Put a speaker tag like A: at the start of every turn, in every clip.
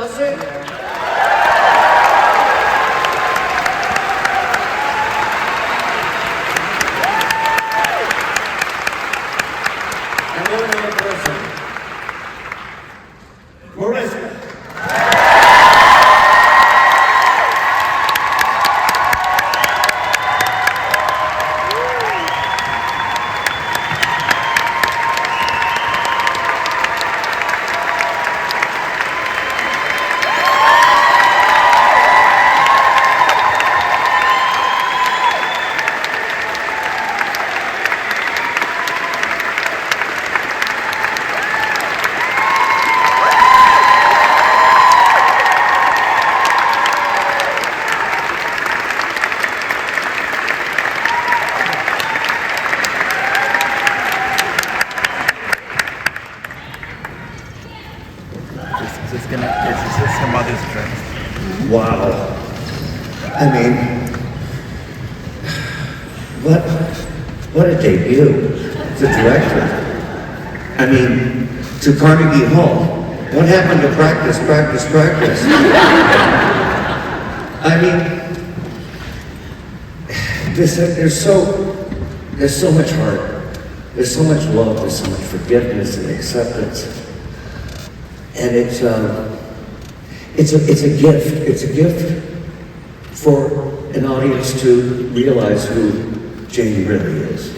A: does it? And then another person. Mariska.
B: Is this her mother's dress?
A: Wow. I mean, what a debut as a director. I mean, to Carnegie Hall. What happened to practice? I mean, there's so much heart. There's so much love. There's so much forgiveness and acceptance. And it's a gift. It's a gift for an audience to realize who Jayne really is.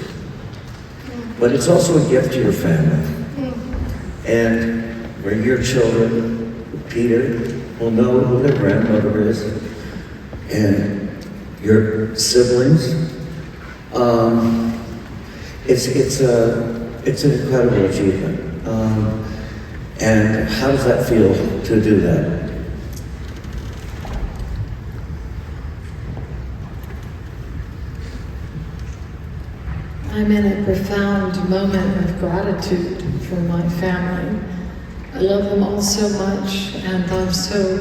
A: But it's also a gift to your family. And where your children, Peter, will know who their grandmother is, and your siblings. It's an incredible achievement. And how does that feel to do that?
C: I'm in a profound moment of gratitude for my family. I love them all so much, and I'm so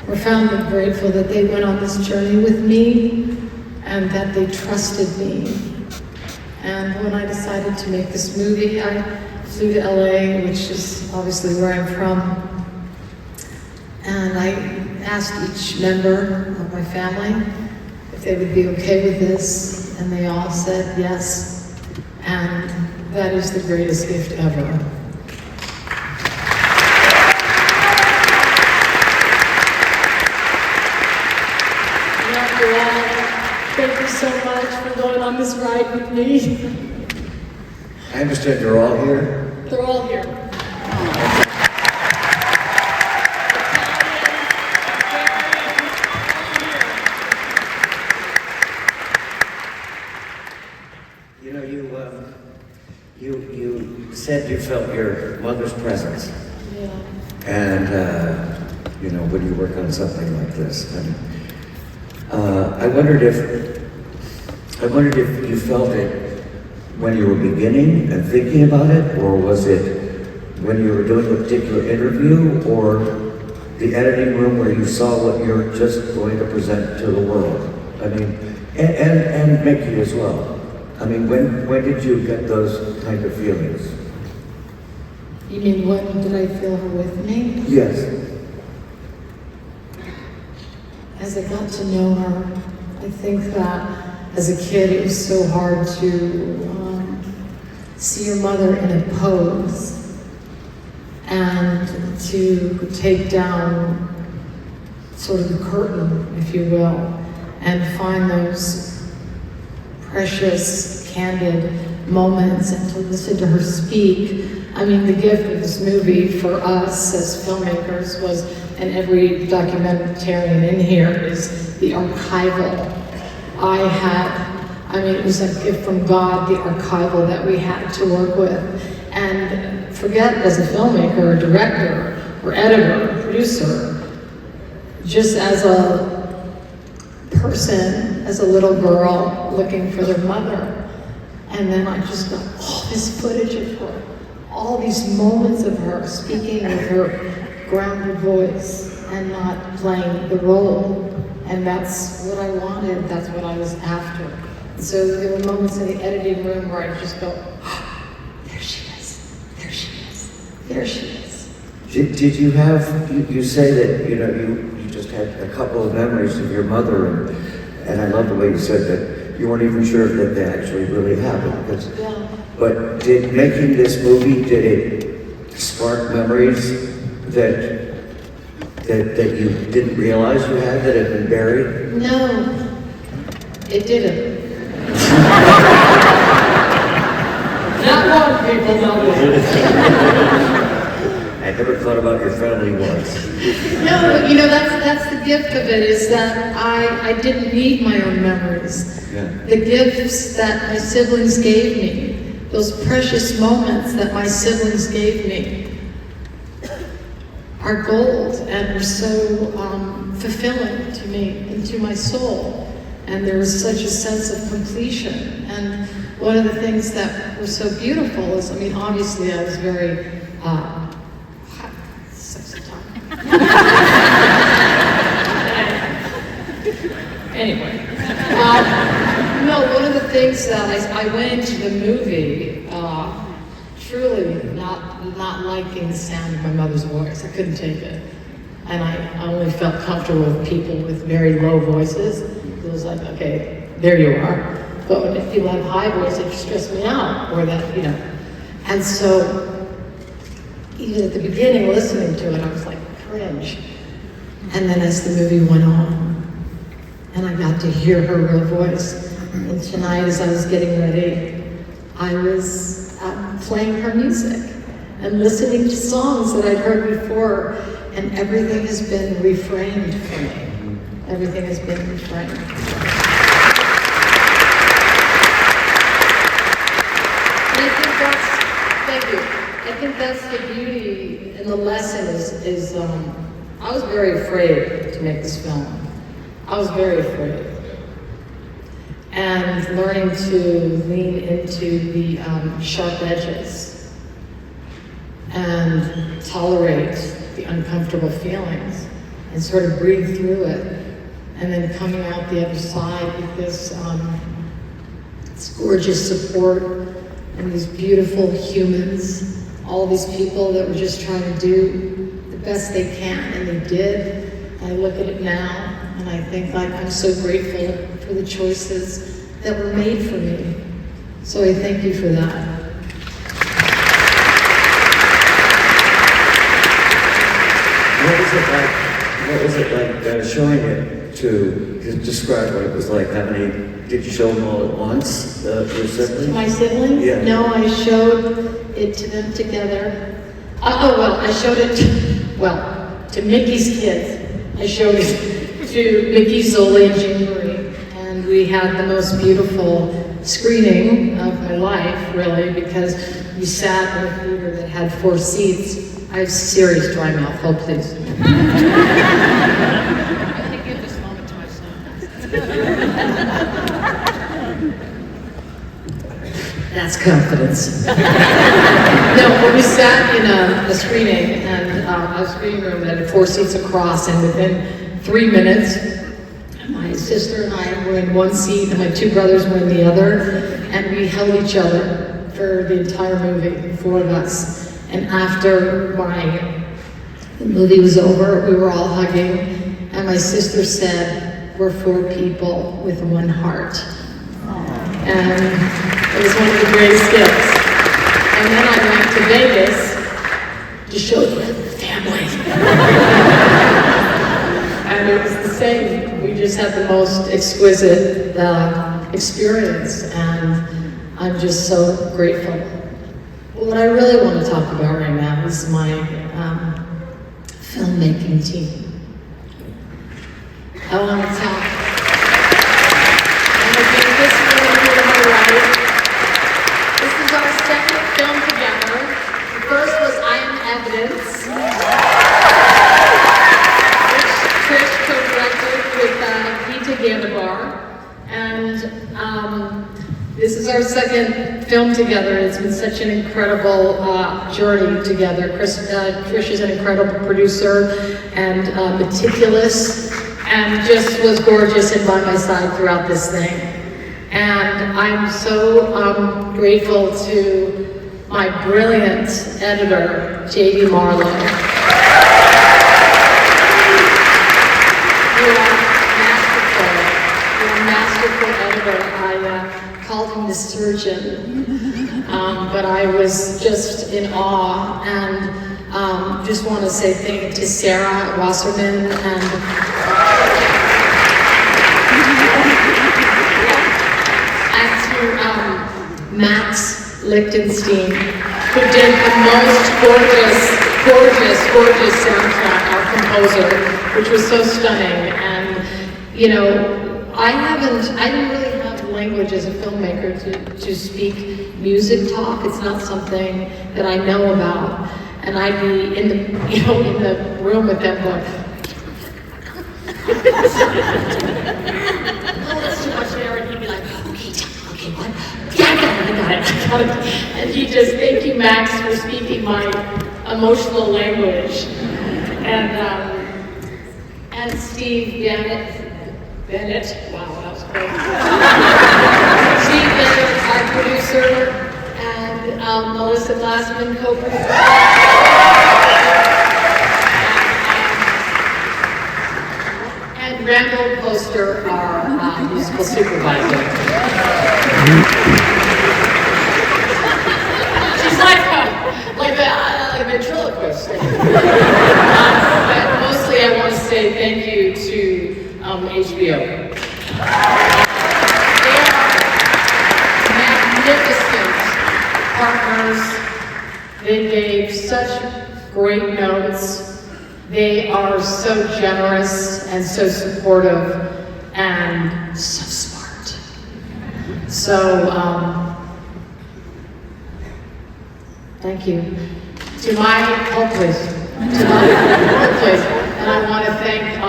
C: profoundly grateful that they went on this journey with me and that they trusted me. And when I decided to make this movie, I flew to LA, which is obviously where I'm from, and I asked each member of my family if they would be okay with this, and they all said yes, and that is the greatest gift ever. And after that, thank you so much for going on this ride with me.
A: I understand you're all here.
C: They're all here.
A: You know, you said you felt your mother's presence.
C: Yeah.
A: And, you know, when you work on something like this. And, I wondered if you felt it when you were beginning and thinking about it, or was it when you were doing a particular interview, or the editing room where you saw what you're just going to present to the world? I mean, and Mickey as well. I mean, when did you get those kind of feelings?
C: You mean when did I feel her with me?
A: Yes.
C: As I got to know her, I think that as a kid it was so hard to see your mother in a pose and to take down sort of the curtain, if you will, and find those precious, candid moments and to listen to her speak. I mean, the gift of this movie for us as filmmakers was, and every documentarian in here, is the archival. It was a gift from God, the archival that we had to work with. And forget as a filmmaker, or director, or editor, or producer, just as a person, as a little girl looking for their mother. And then I just got all this footage of her, all these moments of her speaking with her grounded voice and not playing the role. And that's what I wanted, that's what I was after. So there were moments in the editing room where I just go, oh, there she is, there she is, there she is.
A: Did you have, you say that, you know, you just had a couple of memories of your mother, and I love the way you said that you weren't even sure that they actually really happened.
C: Yeah.
A: But did making this movie, did it spark memories that you didn't realize you had, that had been buried?
C: No, it didn't. Not one, people, not one.
A: I never thought about your family once.
C: No, but you know, that's the gift of it, is that I didn't need my own memories.
A: Yeah.
C: The gifts that my siblings gave me, those precious moments that my siblings gave me, are gold and are so fulfilling to me and to my soul. And there was such a sense of completion. And one of the things that was so beautiful is, I mean, obviously I was very sexy time. Anyway, no, one of the things that I went into the movie truly not liking the sound of my mother's voice. I couldn't take it. And I only felt comfortable with people with very low voices. It was like, okay, there you are. But when people have high voice, it stressed me out, or that, you know. And so, even at the beginning, listening to it, I was like, cringe. And then as the movie went on, and I got to hear her real voice, and tonight as I was getting ready, I was playing her music and listening to songs that I'd heard before, and everything has been reframed for me. Everything has been reframed. And I think that's, thank you. I think that's the beauty and the lesson is I was very afraid to make this film. I was very afraid. And learning to lean into the sharp edges and tolerate the uncomfortable feelings and sort of breathe through it, and then coming out the other side with this gorgeous support and these beautiful humans, all these people that were just trying to do the best they can, and they did. I look at it now and I think, like, I'm so grateful for the choices that were made for me. So I thank you for that.
A: What was it like showing it to describe what it was like? How many, did you show them all at once, your siblings?
C: To my siblings?
A: Yeah.
C: No, I showed it to them together. I showed it to Mickey's kids. I showed it to Mickey, Zoli, and Jean Marie. And we had the most beautiful screening of my life, really, because we sat in a theater that had 4 seats. I have serious dry mouth, oh please. I'm going to give this moment to myself. That's confidence. No, but we sat in a screening, and a screening room that had 4 seats across, and within 3 minutes, my sister and I were in one seat, and my 2 brothers were in the other, and we held each other for the entire movie, the 4 of us. And after the movie was over, we were all hugging, and my sister said, "We're 4 people with 1 heart." And it was one of the greatest gifts. And then I went to Vegas to show the family. And it was the same. We just had the most exquisite experience, and I'm just so grateful. What I really want to talk about right now is my filmmaking team. I want to talk. I'm going to do this one here to my right. This is our second film together. The first was I Am Evidence, which Trish co-directed with Gita Gandabar. And this is our second film together. It's been such an incredible journey together. Trish is an incredible producer and meticulous, and just was gorgeous and by my side throughout this thing. And I'm so grateful to my brilliant editor, J.D. Marlowe. I called him the surgeon, but I was just in awe, and just want to say thank you to Sarah Wasserman and to Max Lichtenstein, who did the most gorgeous soundtrack, our composer, which was so stunning. And, you know, I didn't really have language as a filmmaker to speak music talk. It's not something that I know about. And I'd be in the room with them going, oh, that's too much there. And he'd be like, okay, what? Yeah, I got it. And he just, thank you, Max, for speaking my emotional language. And Steve Bennett, wow, that was great. Steve Bennett, our producer, and Melissa Glassman, co-producer. And Randall Poster, our musical supervisor. She's like a ventriloquist. But mostly I want to say thank you to HBO. They are magnificent partners. They gave such great notes. They are so generous and so supportive and so smart. So, thank you. To my workplace, and I want to thank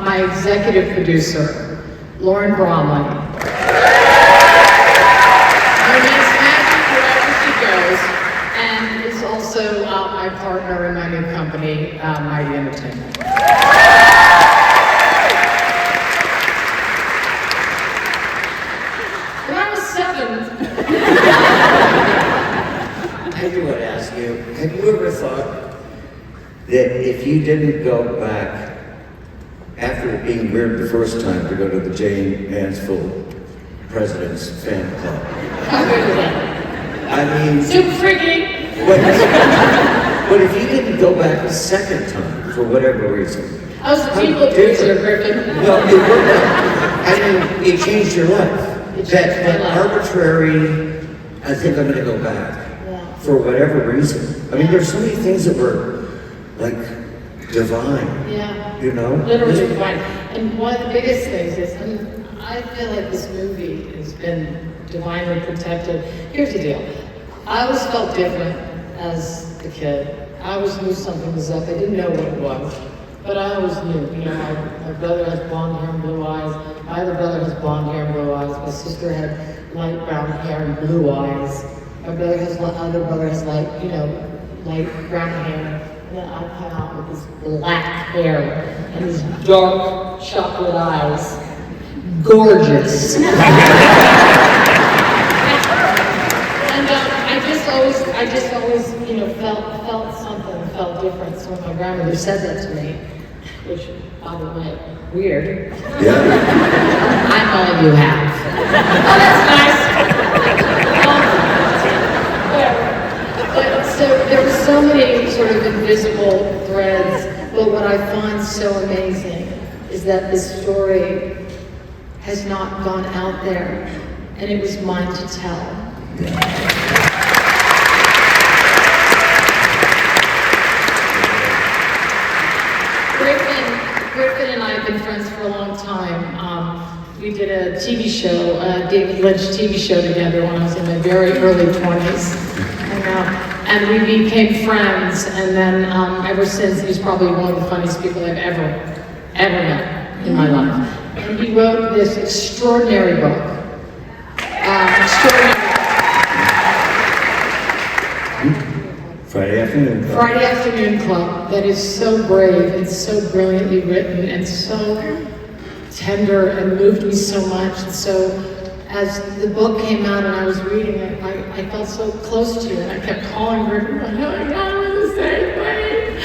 C: my executive producer, Lauren Bromley. Her name's magic wherever she goes, and is also my partner in my new company, Mighty Entertainment. When I was 7,
A: I do want to ask you, have you ever thought that if you didn't go back after it being weird the first time to go to the Jane Mansfield President's Fan Club? I mean...
C: Super freaky!
A: But if you didn't go back a second time, for whatever reason...
C: I was a people pleaser, Griffin.
A: Well, it worked out. I mean, it changed your life. That arbitrary, I think I'm going to go back. For whatever reason. I mean, there's so many things that were, like, divine.
C: Yeah.
A: You know?
C: Literally divine. And one of the biggest things is, I feel like this movie has been divinely protected. Here's the deal. I always felt different as a kid. I always knew something was up. I didn't know what it was. But I always knew. You know, my brother has blonde hair and blue eyes. My other brother has blonde hair and blue eyes. My sister had light brown hair and blue eyes. My other brother has light brown hair, and then I come out with this black hair and these dark chocolate eyes. Gorgeous. And I just always, felt something, felt different. So when my grandmother said that to me, which, by the way, weird.
A: Yeah.
C: I'm all you have. Oh, that's nice. But so there were so many sort of invisible threads, but what I find so amazing is that this story has not gone out there, and it was mine to tell. Griffin and I have been friends for a long time. We did a TV show, David Lynch TV show together when I was in my very early 20s. And we became friends, and then ever since, he's probably one of the funniest people I've ever met in my life. And he wrote this extraordinary book.
A: Friday Afternoon Club.
C: Friday Afternoon Club, that is so brave and so brilliantly written and so tender and moved me so much. And so as the book came out and I was reading it, I felt so close to you, and I kept calling her, oh my God, we're the same place.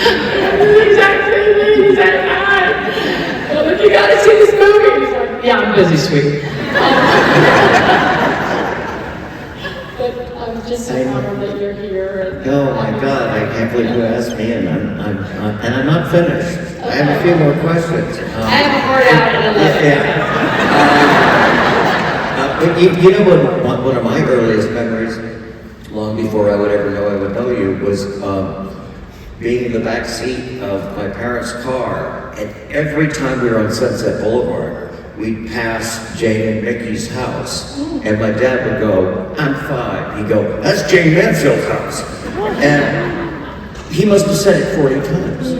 C: We're the exact same thing, exact time. I'm like, you gotta see this movie. He's like, yeah, I'm busy, sweetie. I'm just so honored that you're here. And
A: Oh my God, I can't believe you asked me, and I'm not finished. I have a few more questions.
C: I have a heart out at 11.
A: But you know what? One of my earliest memories, long before I would ever know I would know you, was being in the back seat of my parents' car, and every time we were on Sunset Boulevard, we'd pass Jane and Mickey's house, and my dad would go, "I'm 5." He'd go, "That's Jane Mansfield's house," and he must have said it 40 times.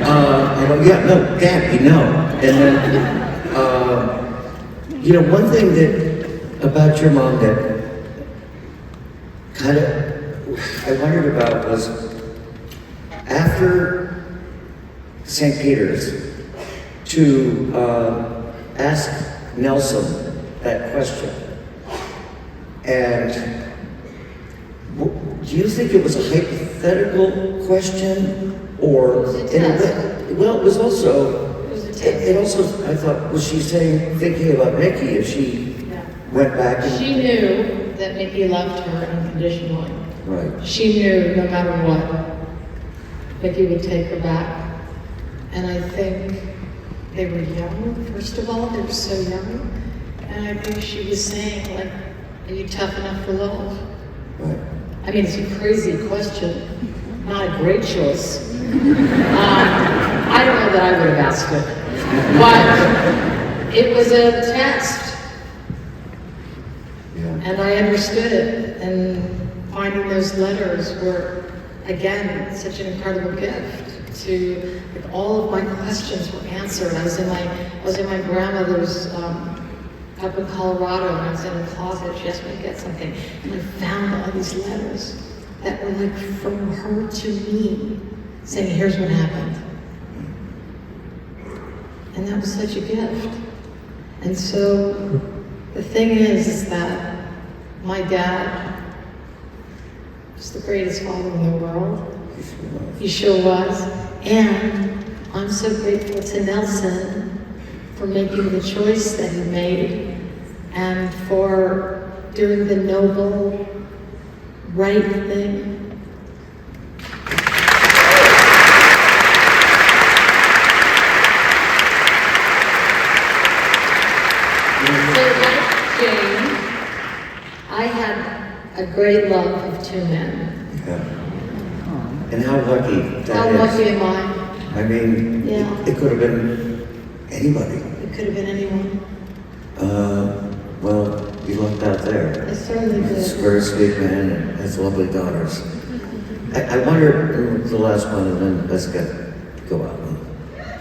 A: I go, "Yeah, no, Dad, you know." And then, you know, one thing about your mom that kind of I wondered about was after St. Peter's to ask Nelson that question. And do you think it was a hypothetical question or
C: It was a test.
A: Well, it was also.
C: It was a test.
A: It also, I thought, was she thinking about Mickey if she went back and...
C: She knew that Mickey loved her unconditionally.
A: Right.
C: She knew no matter what, Mickey would take her back. And I think they were young, first of all, they were so young. And I think she was saying, like, are you tough enough for love?
A: Right.
C: I mean, it's a crazy question, not a great choice. I don't know that I would have asked it, but it was a test.
A: Yeah.
C: And I understood it, and finding those letters were, again, such an incredible gift. To like, all of my questions were answered. I was in my grandmother's up in Colorado, and I was in a closet. She asked me to get something, and I found all these letters that were like from her to me, saying, "Here's what happened," and that was such a gift. And so the thing is that my dad was the greatest father in the world. He sure was. And I'm so grateful to Nelson for making the choice that he made and for doing the noble, right thing. So like Jane, I had a great love of 2 men.
A: Yeah. And how lucky that
C: How
A: is.
C: lucky am I?
A: I mean,
C: Yeah.
A: it could have been anybody.
C: It could have been anyone.
A: Well, you lucked out there.
C: I certainly did.
A: He's a very sweet man and has lovely daughters. I wonder, the last one, and then let's go out and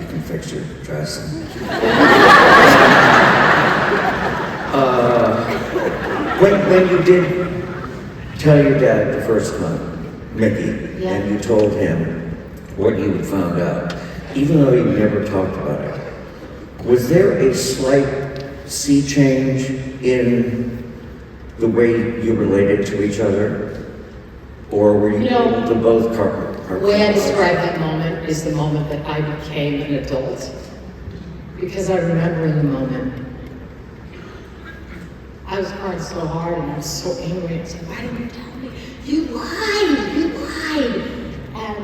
A: you can fix your dress. When you did tell your dad the first time, Mickey,
C: Yeah.
A: and you told him what you had found out, even though you never talked about it, was there a slight sea change in the way you related to each other? Or were you
C: You know,
A: able to both
C: The way I describe that moment is the moment that I became an adult. Because I remember in the moment, I was crying so hard and I was so angry. I was like, why didn't you tell me? You lied! You lied! And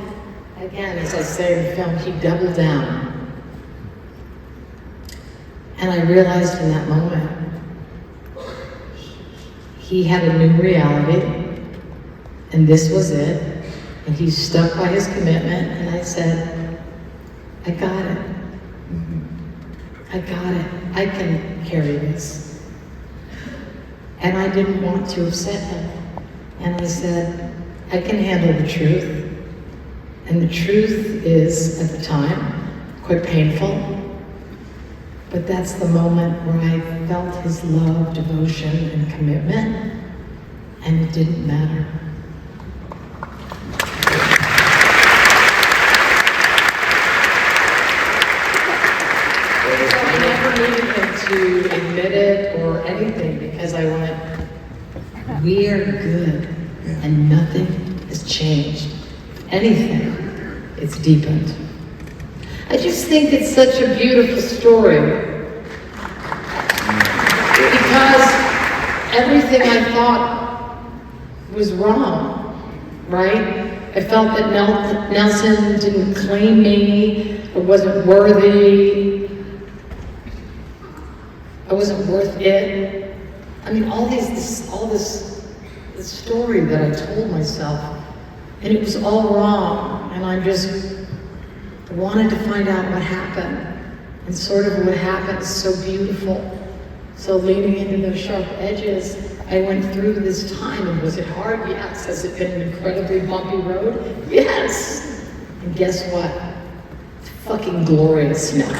C: again, as I say in the film, he doubled down. And I realized in that moment, he had a new reality, and this was it. And he stuck by his commitment, and I said, I got it. I got it. I can carry this. And I didn't want to upset him. And I said, I can handle the truth. And the truth is, at the time, quite painful. But that's the moment where I felt his love, devotion, and commitment. And it didn't matter. I never needed him to admit it or anything because I went, we are good and nothing has changed. Anything, it's deepened. I just think it's such a beautiful story because everything I thought was wrong, right? I felt that Nelson didn't claim me, I wasn't worthy, I wasn't worth it. I mean, all this story that I told myself, and it was all wrong, and I just wanted to find out what happened, and sort of what happened is so beautiful. So leaning into those sharp edges, I went through this time, and was it hard? Yes. Has it been an incredibly bumpy road? Yes. And guess what? It's fucking glorious now.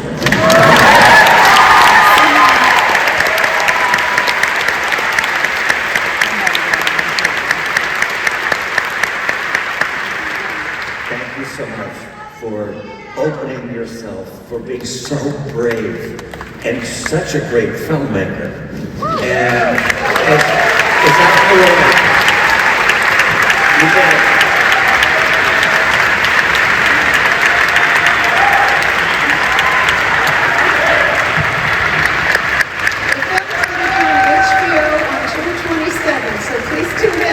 A: Thank you so much for opening yourself, for being so brave and such a great filmmaker. And it's absolutely, you did it.
C: The film is going to be on HBO on June 27th, so please tune in.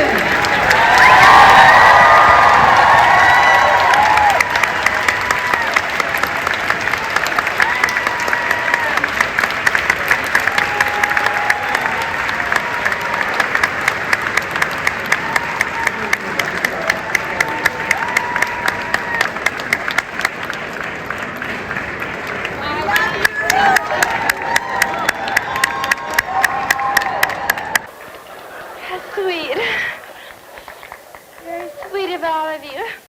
D: How sweet. Very sweet of all of you.